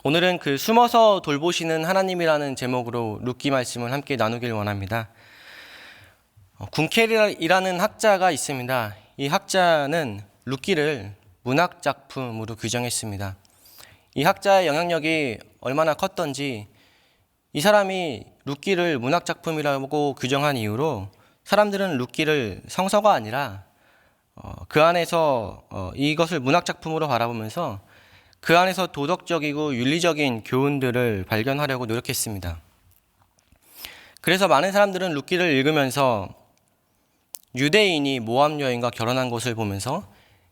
오늘은 그 숨어서 돌보시는 하나님이라는 제목으로 룻기 말씀을 함께 나누길 원합니다. 군켈이라는 학자가 있습니다. 이 학자는 룻기를 문학 작품으로 규정했습니다. 이 학자의 영향력이 얼마나 컸던지 이 사람이 룻기를 문학 작품이라고 규정한 이유로 사람들은 룻기를 성서가 아니라 그 안에서 이것을 문학 작품으로 바라보면서 그 안에서 도덕적이고 윤리적인 교훈들을 발견하려고 노력했습니다. 그래서 많은 사람들은 룻기를 읽으면서 유대인이 모압 여인과 결혼한 것을 보면서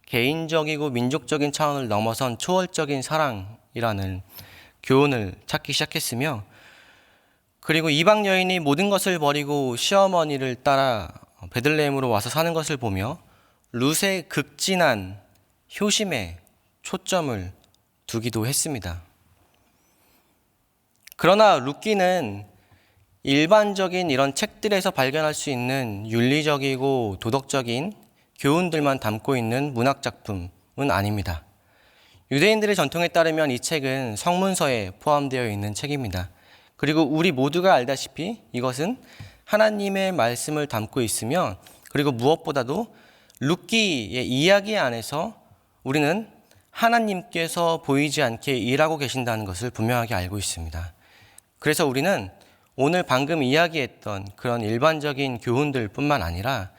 개인적이고 민족적인 차원을 넘어선 초월적인 사랑이라는 교훈을 찾기 시작했으며, 그리고 이방 여인이 모든 것을 버리고 시어머니를 따라 베들레헴으로 와서 사는 것을 보며 룻의 극진한 효심에 초점을 두기도 했습니다. 그러나 룻기는 일반적인 이런 책들에서 발견할 수 있는 윤리적이고 도덕적인 교훈들만 담고 있는 문학 작품은 아닙니다. 유대인들의 전통에 따르면 이 책은 성문서에 포함되어 있는 책입니다. 그리고 우리 모두가 알다시피 이것은 하나님의 말씀을 담고 있으며, 그리고 무엇보다도 룻기의 이야기 안에서 우리는 하나님께서 보이지 않게 일하고 계신다는 것을 분명하게 알고 있습니다. 그래서 우리는 오늘 방금 이야기했던 그런 일반적인 교훈들 뿐만 아니라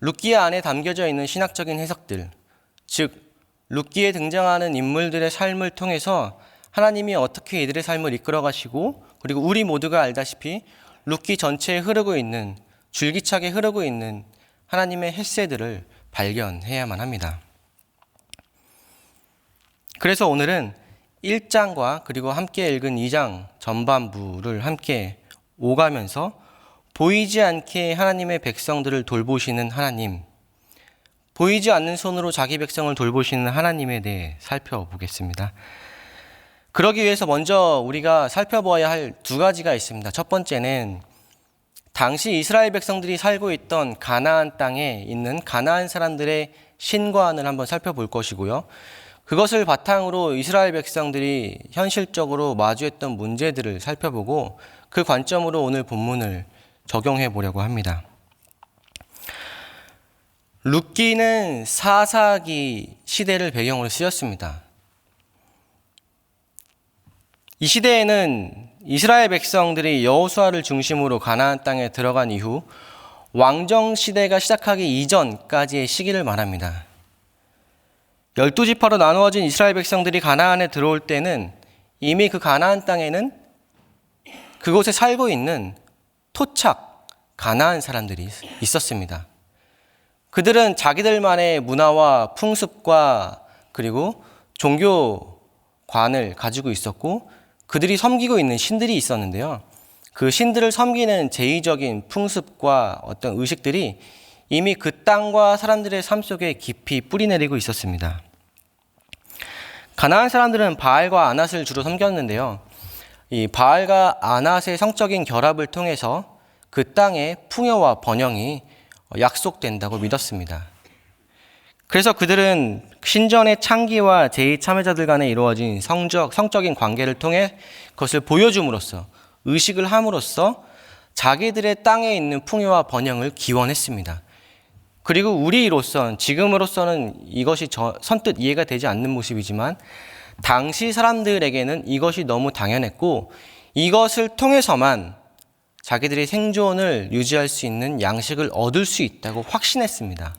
룻기 안에 담겨져 있는 신학적인 해석들, 즉 룻기에 등장하는 인물들의 삶을 통해서 하나님이 어떻게 이들의 삶을 이끌어 가시고, 그리고 우리 모두가 알다시피 룻기 전체에 흐르고 있는, 줄기차게 흐르고 있는 하나님의 햇새들을 발견해야만 합니다. 그래서 오늘은 1장과 그리고 함께 읽은 2장 전반부를 함께 오가면서 보이지 않게 하나님의 백성들을 돌보시는 하나님, 보이지 않는 손으로 자기 백성을 돌보시는 하나님에 대해 살펴보겠습니다. 그러기 위해서 먼저 우리가 살펴봐야 할 두 가지가 있습니다. 첫 번째는 당시 이스라엘 백성들이 살고 있던 가나안 땅에 있는 가나안 사람들의 신관을 한번 살펴볼 것이고요. 그것을 바탕으로 이스라엘 백성들이 현실적으로 마주했던 문제들을 살펴보고 그 관점으로 오늘 본문을 적용해 보려고 합니다. 룻기는 사사기 시대를 배경으로 쓰였습니다. 이 시대에는 이스라엘 백성들이 여호수아를 중심으로 가나안 땅에 들어간 이후 왕정 시대가 시작하기 이전까지의 시기를 말합니다. 12지파로 나누어진 이스라엘 백성들이 가나안에 들어올 때는 이미 그 가나안 땅에는 그곳에 살고 있는 토착 가나안 사람들이 있었습니다. 그들은 자기들만의 문화와 풍습과 그리고 종교관을 가지고 있었고, 그들이 섬기고 있는 신들이 있었는데요. 그 신들을 섬기는 제의적인 풍습과 어떤 의식들이 이미 그 땅과 사람들의 삶 속에 깊이 뿌리내리고 있었습니다. 가나안 사람들은 바알과 아낫을 주로 섬겼는데요. 이 바알과 아낫의 성적인 결합을 통해서 그 땅의 풍요와 번영이 약속된다고 믿었습니다. 그래서 그들은 신전의 창기와 제2참여자들 간에 이루어진 성적인 관계를 통해 그것을 보여줌으로써, 의식을 함으로써 자기들의 땅에 있는 풍요와 번영을 기원했습니다. 그리고 우리로서는, 지금으로서는 이것이 선뜻 이해가 되지 않는 모습이지만 당시 사람들에게는 이것이 너무 당연했고, 이것을 통해서만 자기들의 생존을 유지할 수 있는 양식을 얻을 수 있다고 확신했습니다.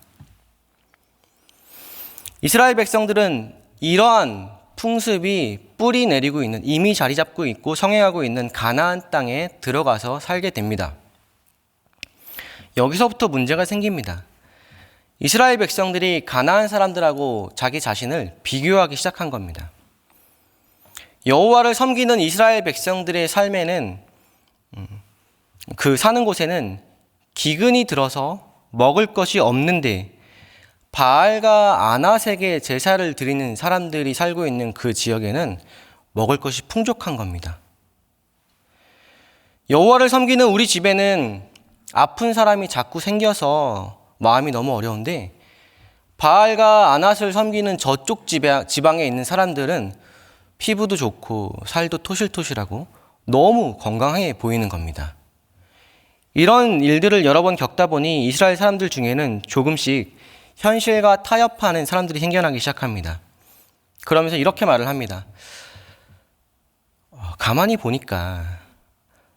이스라엘 백성들은 이러한 풍습이 뿌리 내리고 있는, 이미 자리 잡고 있고 성행하고 있는 가나안 땅에 들어가서 살게 됩니다. 여기서부터 문제가 생깁니다. 이스라엘 백성들이 가나안 사람들하고 자기 자신을 비교하기 시작한 겁니다. 여호와를 섬기는 이스라엘 백성들의 삶에는, 그 사는 곳에는 기근이 들어서 먹을 것이 없는데 바알과 아낫에게 제사를 드리는 사람들이 살고 있는 그 지역에는 먹을 것이 풍족한 겁니다. 여호와를 섬기는 우리 집에는 아픈 사람이 자꾸 생겨서 마음이 너무 어려운데, 바알과 아낫을 섬기는 저쪽 지방에 있는 사람들은 피부도 좋고 살도 토실토실하고 너무 건강해 보이는 겁니다. 이런 일들을 여러 번 겪다 보니 이스라엘 사람들 중에는 조금씩 현실과 타협하는 사람들이 생겨나기 시작합니다. 그러면서 이렇게 말을 합니다. 가만히 보니까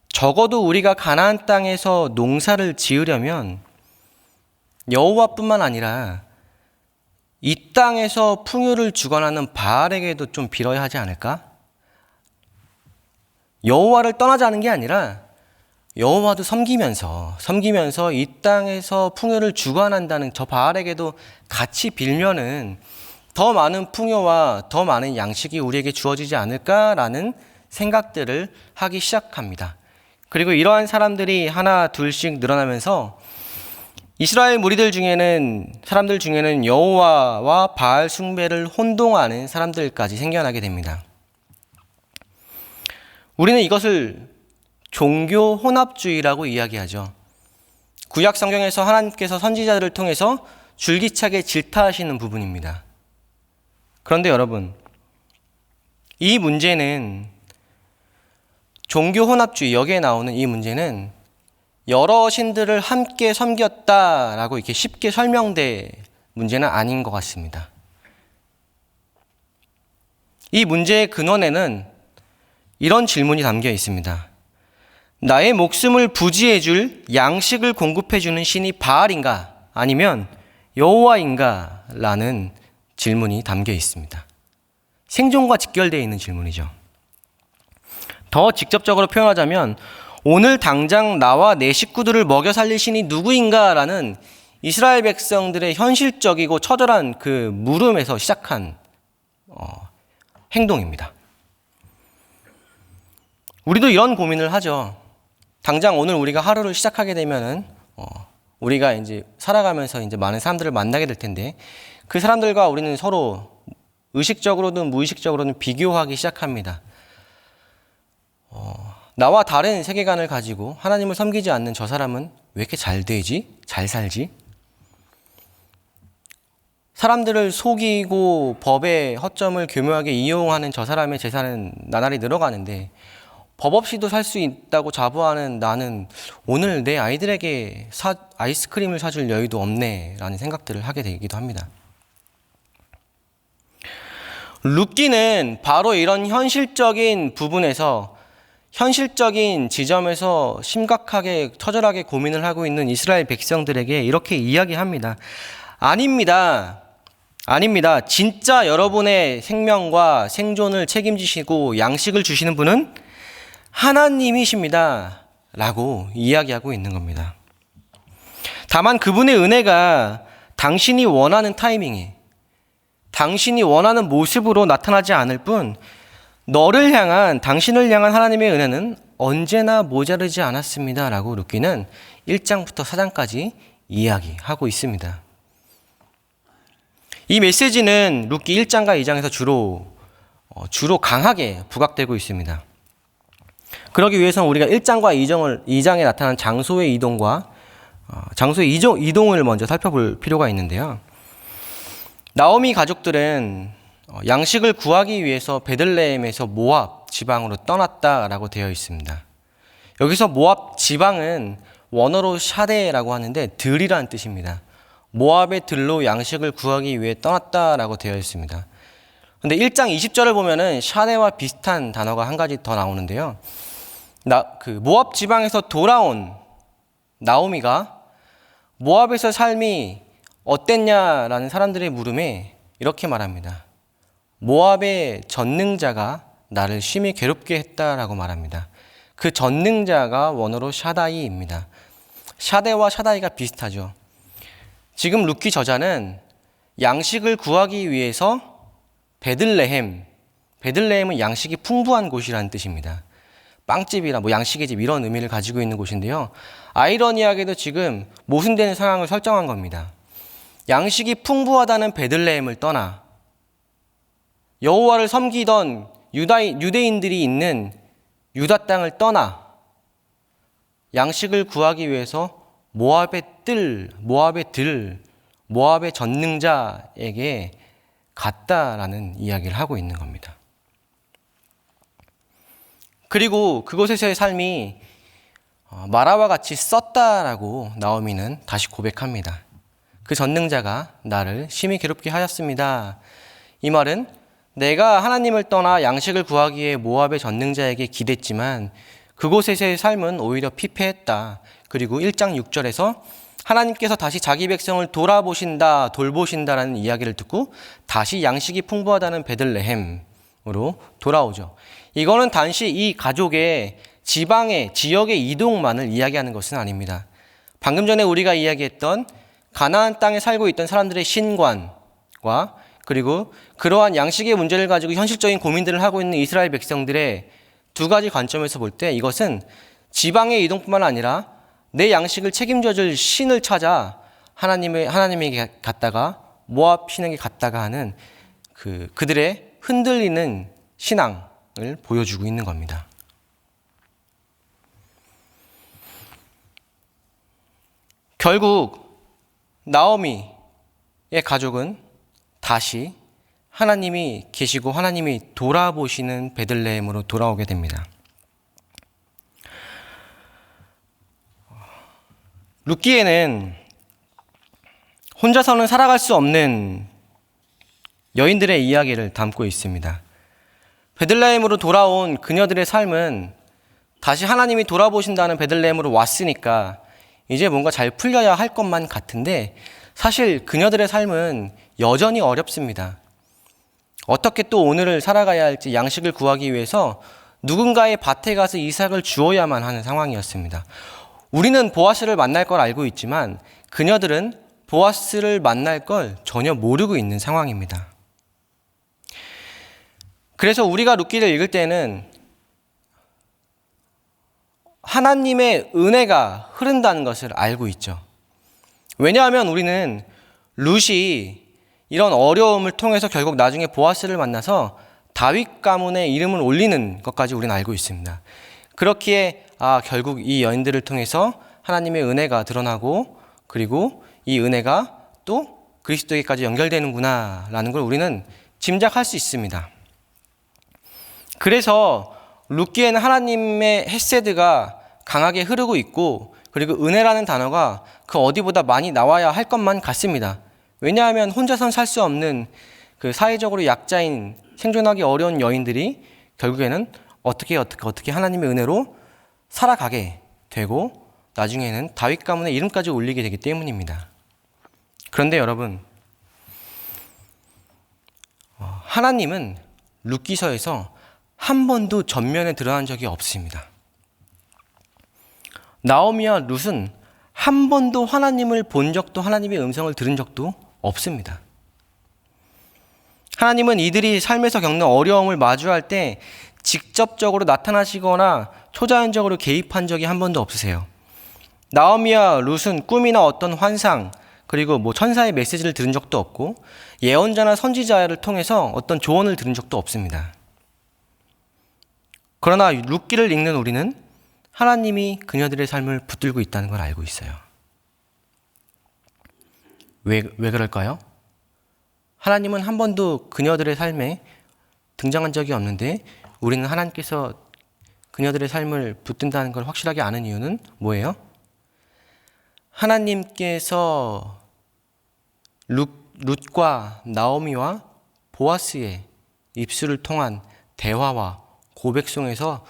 적어도 우리가 가나안 땅에서 농사를 지으려면 여호와뿐만 아니라 이 땅에서 풍요를 주관하는 바알에게도 좀 빌어야 하지 않을까? 여호와를 떠나자는 게 아니라 여호와도 섬기면서 이 땅에서 풍요를 주관한다는 저 바알에게도 같이 빌면은 더 많은 풍요와 더 많은 양식이 우리에게 주어지지 않을까라는 생각들을 하기 시작합니다. 그리고 이러한 사람들이 하나 둘씩 늘어나면서 이스라엘 사람들 중에는 여호와와 바알 숭배를 혼동하는 사람들까지 생겨나게 됩니다. 우리는 이것을 종교 혼합주의라고 이야기하죠. 구약 성경에서 하나님께서 선지자들을 통해서 줄기차게 질타하시는 부분입니다. 그런데 여러분, 이 문제는 종교 혼합주의, 여기에 나오는 이 문제는 여러 신들을 함께 섬겼다라고 이렇게 쉽게 설명될 문제는 아닌 것 같습니다. 이 문제의 근원에는 이런 질문이 담겨 있습니다. 나의 목숨을 부지해 줄 양식을 공급해 주는 신이 바알인가 아니면 여호와인가? 라는 질문이 담겨 있습니다. 생존과 직결되어 있는 질문이죠. 더 직접적으로 표현하자면 오늘 당장 나와 내 식구들을 먹여 살릴 신이 누구인가? 라는 이스라엘 백성들의 현실적이고 처절한 그 물음에서 시작한 행동입니다. 우리도 이런 고민을 하죠. 당장 오늘 우리가 하루를 시작하게 되면은 우리가 이제 살아가면서 이제 많은 사람들을 만나게 될 텐데 그 사람들과 우리는 서로 의식적으로든 무의식적으로든 비교하기 시작합니다. 나와 다른 세계관을 가지고 하나님을 섬기지 않는 저 사람은 왜 이렇게 잘 되지? 잘 살지? 사람들을 속이고 법의 허점을 교묘하게 이용하는 저 사람의 재산은 나날이 늘어가는데 법 없이도 살 수 있다고 자부하는 나는 오늘 내 아이들에게 아이스크림을 사줄 여유도 없네 라는 생각들을 하게 되기도 합니다. 룻기는 바로 이런 현실적인 부분에서 현실적인 지점에서 심각하게 처절하게 고민을 하고 있는 이스라엘 백성들에게 이렇게 이야기합니다. 아닙니다. 진짜 여러분의 생명과 생존을 책임지시고 양식을 주시는 분은 하나님이십니다. 라고 이야기하고 있는 겁니다. 다만 그분의 은혜가 당신이 원하는 타이밍에 당신이 원하는 모습으로 나타나지 않을 뿐 당신을 향한 하나님의 은혜는 언제나 모자르지 않았습니다. 라고 룻기는 1장부터 4장까지 이야기하고 있습니다. 이 메시지는 룻기 1장과 2장에서 주로 강하게 부각되고 있습니다. 그러기 위해서는 우리가 1장과 2장에 나타난 장소의 이동을 먼저 살펴볼 필요가 있는데요. 나오미 가족들은 양식을 구하기 위해서 베들레헴에서 모압 지방으로 떠났다라고 되어 있습니다. 여기서 모압 지방은 원어로 샤데라고 하는데 들이라는 뜻입니다. 모압의 들로 양식을 구하기 위해 떠났다라고 되어 있습니다. 그런데 1장 20절을 보면은 샤데와 비슷한 단어가 한 가지 더 나오는데요. 모압 지방에서 돌아온 나오미가 모압에서 삶이 어땠냐라는 사람들의 물음에 이렇게 말합니다. 모압의 전능자가 나를 심히 괴롭게 했다라고 말합니다. 그 전능자가 원어로 샤다이입니다. 샤데와 샤다이가 비슷하죠. 지금 룻기 저자는 양식을 구하기 위해서 베들레헴은 양식이 풍부한 곳이라는 뜻입니다. 빵집이나 양식의 집 이런 의미를 가지고 있는 곳인데요. 아이러니하게도 지금 모순되는 상황을 설정한 겁니다. 양식이 풍부하다는 베들레헴을 떠나 여호와를 섬기던 유대인들이 있는 유다 땅을 떠나 양식을 구하기 위해서 모압의 전능자에게 갔다라는 이야기를 하고 있는 겁니다. 그리고 그곳에서의 삶이 마라와 같이 썼다라고 나오미는 다시 고백합니다. 그 전능자가 나를 심히 괴롭게 하였습니다. 이 말은 내가 하나님을 떠나 양식을 구하기 위해 모압의 전능자에게 기댔지만 그곳에서의 삶은 오히려 피폐했다. 그리고 1장 6절에서 하나님께서 다시 자기 백성을 돌보신다라는 이야기를 듣고 다시 양식이 풍부하다는 베들레헴으로 돌아오죠. 이거는 단지 이 가족의 지역의 이동만을 이야기하는 것은 아닙니다. 방금 전에 우리가 이야기했던 가나안 땅에 살고 있던 사람들의 신관과 그리고 그러한 양식의 문제를 가지고 현실적인 고민들을 하고 있는 이스라엘 백성들의 두 가지 관점에서 볼 때 이것은 지방의 이동뿐만 아니라 내 양식을 책임져줄 신을 찾아 하나님에게 갔다가 모압 신에게 갔다가 하는 그들의 흔들리는 신앙을 보여주고 있는 겁니다. 결국 나오미의 가족은 다시 하나님이 계시고 하나님이 돌아보시는 베들레헴으로 돌아오게 됩니다. 룻기에는 혼자서는 살아갈 수 없는 여인들의 이야기를 담고 있습니다. 베들레헴으로 돌아온 그녀들의 삶은 다시 하나님이 돌아보신다는 베들레헴으로 왔으니까 이제 뭔가 잘 풀려야 할 것만 같은데 사실 그녀들의 삶은 여전히 어렵습니다. 어떻게 또 오늘을 살아가야 할지 양식을 구하기 위해서 누군가의 밭에 가서 이삭을 주어야만 하는 상황이었습니다. 우리는 보아스를 만날 걸 알고 있지만 그녀들은 보아스를 만날 걸 전혀 모르고 있는 상황입니다. 그래서 우리가 룻기를 읽을 때는 하나님의 은혜가 흐른다는 것을 알고 있죠. 왜냐하면 우리는 룻이 이런 어려움을 통해서 결국 나중에 보아스를 만나서 다윗 가문의 이름을 올리는 것까지 우리는 알고 있습니다. 그렇기에 결국 이 여인들을 통해서 하나님의 은혜가 드러나고 그리고 이 은혜가 또 그리스도에게까지 연결되는구나 라는 걸 우리는 짐작할 수 있습니다. 그래서 룻기에는 하나님의 헤세드가 강하게 흐르고 있고 그리고 은혜라는 단어가 그 어디보다 많이 나와야 할 것만 같습니다. 왜냐하면 혼자선 살 수 없는 그 사회적으로 약자인 생존하기 어려운 여인들이 결국에는 어떻게 하나님의 은혜로 살아가게 되고 나중에는 다윗 가문의 이름까지 올리게 되기 때문입니다. 그런데 여러분, 하나님은 룻기서에서 한 번도 전면에 드러난 적이 없습니다. 나오미와 룻은 한 번도 하나님을 본 적도 하나님의 음성을 들은 적도 없습니다. 하나님은 이들이 삶에서 겪는 어려움을 마주할 때 직접적으로 나타나시거나 초자연적으로 개입한 적이 한 번도 없으세요. 나오미와 룻은 꿈이나 어떤 환상 그리고 천사의 메시지를 들은 적도 없고 예언자나 선지자를 통해서 어떤 조언을 들은 적도 없습니다. 그러나 룻기를 읽는 우리는 하나님이 그녀들의 삶을 붙들고 있다는 걸 알고 있어요. 왜 그럴까요? 하나님은 한 번도 그녀들의 삶에 등장한 적이 없는데 우리는 하나님께서 그녀들의 삶을 붙든다는 걸 확실하게 아는 이유는 뭐예요? 하나님께서 룻과 나오미와 보아스의 입술을 통한 대화와 고백 속에서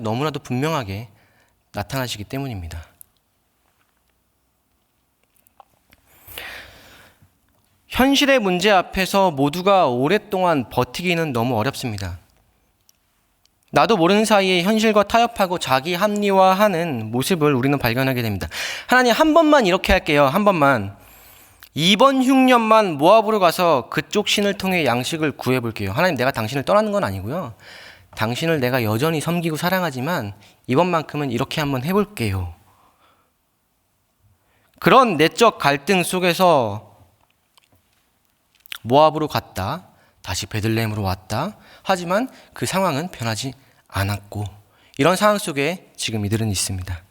너무나도 분명하게 나타나시기 때문입니다. 현실의 문제 앞에서 모두가 오랫동안 버티기는 너무 어렵습니다. 나도 모르는 사이에 현실과 타협하고 자기 합리화하는 모습을 우리는 발견하게 됩니다. 하나님 한 번만 이렇게 할게요. 한 번만. 이번 흉년만 모압으로 가서 그쪽 신을 통해 양식을 구해볼게요. 하나님 내가 당신을 떠나는 건 아니고요. 당신을 내가 여전히 섬기고 사랑하지만 이번만큼은 이렇게 한번 해볼게요. 그런 내적 갈등 속에서 모압으로 갔다 다시 베들레헴으로 왔다. 하지만 그 상황은 변하지 않았고 이런 상황 속에 지금 이들은 있습니다.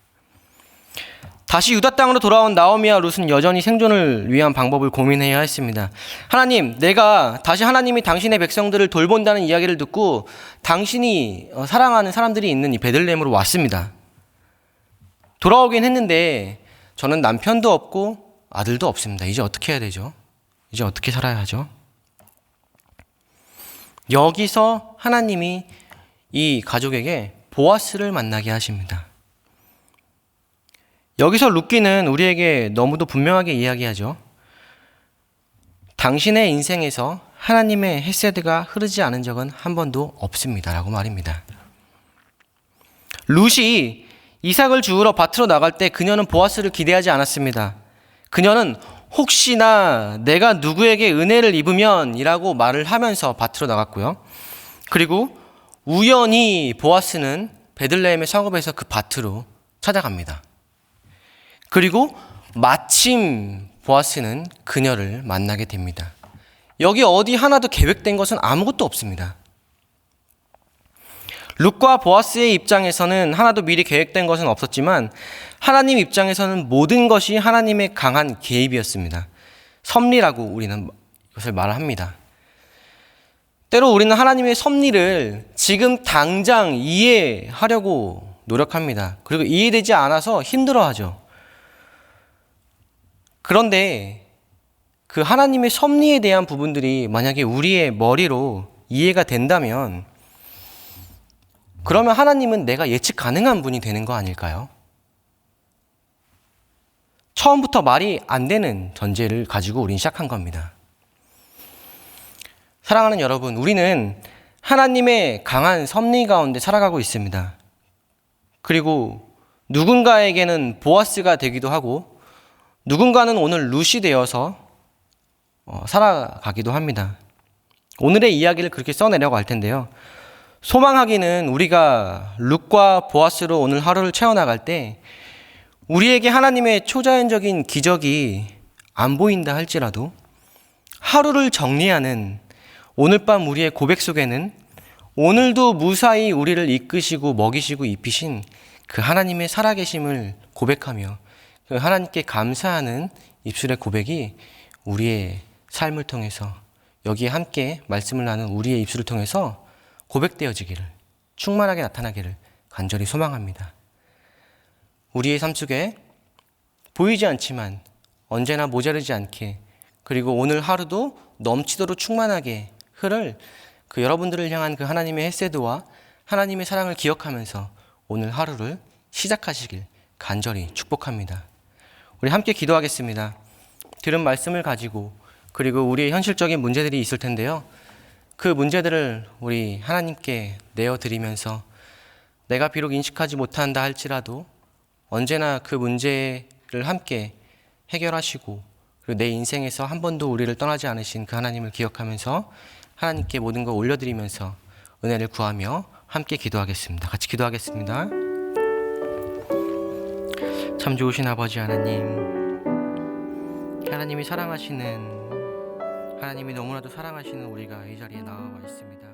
다시 유다 땅으로 돌아온 나오미와 룻은 여전히 생존을 위한 방법을 고민해야 했습니다. 하나님, 내가 다시 하나님이 당신의 백성들을 돌본다는 이야기를 듣고 당신이 사랑하는 사람들이 있는 이 베들레헴으로 왔습니다. 돌아오긴 했는데 저는 남편도 없고 아들도 없습니다. 이제 어떻게 해야 되죠? 이제 어떻게 살아야 하죠? 여기서 하나님이 이 가족에게 보아스를 만나게 하십니다. 여기서 룻기는 우리에게 너무도 분명하게 이야기하죠. 당신의 인생에서 하나님의 헤세드가 흐르지 않은 적은 한 번도 없습니다. 라고 말입니다. 룻이 이삭을 주우러 밭으로 나갈 때 그녀는 보아스를 기대하지 않았습니다. 그녀는 혹시나 내가 누구에게 은혜를 입으면 이라고 말을 하면서 밭으로 나갔고요. 그리고 우연히 보아스는 베들레헴의 성읍에서 그 밭으로 찾아갑니다. 그리고 마침 보아스는 그녀를 만나게 됩니다. 여기 어디 하나도 계획된 것은 아무것도 없습니다. 룻과 보아스의 입장에서는 하나도 미리 계획된 것은 없었지만 하나님 입장에서는 모든 것이 하나님의 강한 개입이었습니다. 섭리라고 우리는 이것을 말합니다. 때로 우리는 하나님의 섭리를 지금 당장 이해하려고 노력합니다. 그리고 이해되지 않아서 힘들어하죠. 그런데 그 하나님의 섭리에 대한 부분들이 만약에 우리의 머리로 이해가 된다면 그러면 하나님은 내가 예측 가능한 분이 되는 거 아닐까요? 처음부터 말이 안 되는 전제를 가지고 우리는 시작한 겁니다. 사랑하는 여러분, 우리는 하나님의 강한 섭리 가운데 살아가고 있습니다. 그리고 누군가에게는 보아스가 되기도 하고 누군가는 오늘 룻이 되어서 살아가기도 합니다. 오늘의 이야기를 그렇게 써내려고 할 텐데요. 소망하기는 우리가 룻과 보아스로 오늘 하루를 채워나갈 때 우리에게 하나님의 초자연적인 기적이 안 보인다 할지라도 하루를 정리하는 오늘 밤 우리의 고백 속에는 오늘도 무사히 우리를 이끄시고 먹이시고 입히신 그 하나님의 살아계심을 고백하며 그 하나님께 감사하는 입술의 고백이 우리의 삶을 통해서 여기에 함께 말씀을 나눈 우리의 입술을 통해서 고백되어지기를, 충만하게 나타나기를 간절히 소망합니다. 우리의 삶 속에 보이지 않지만 언제나 모자르지 않게, 그리고 오늘 하루도 넘치도록 충만하게 흐를 그 여러분들을 향한 그 하나님의 헤세드와 하나님의 사랑을 기억하면서 오늘 하루를 시작하시길 간절히 축복합니다. 우리 함께 기도하겠습니다. 들은 말씀을 가지고 그리고 우리의 현실적인 문제들이 있을 텐데요. 그 문제들을 우리 하나님께 내어드리면서 내가 비록 인식하지 못한다 할지라도 언제나 그 문제를 함께 해결하시고 그리고 내 인생에서 한 번도 우리를 떠나지 않으신 그 하나님을 기억하면서 하나님께 모든 걸 올려드리면서 은혜를 구하며 함께 기도하겠습니다. 같이 기도하겠습니다. 참 좋으신 아버지 하나님, 하나님이 사랑하시는, 하나님이 너무나도 사랑하시는 우리가 이 자리에 나와 있습니다.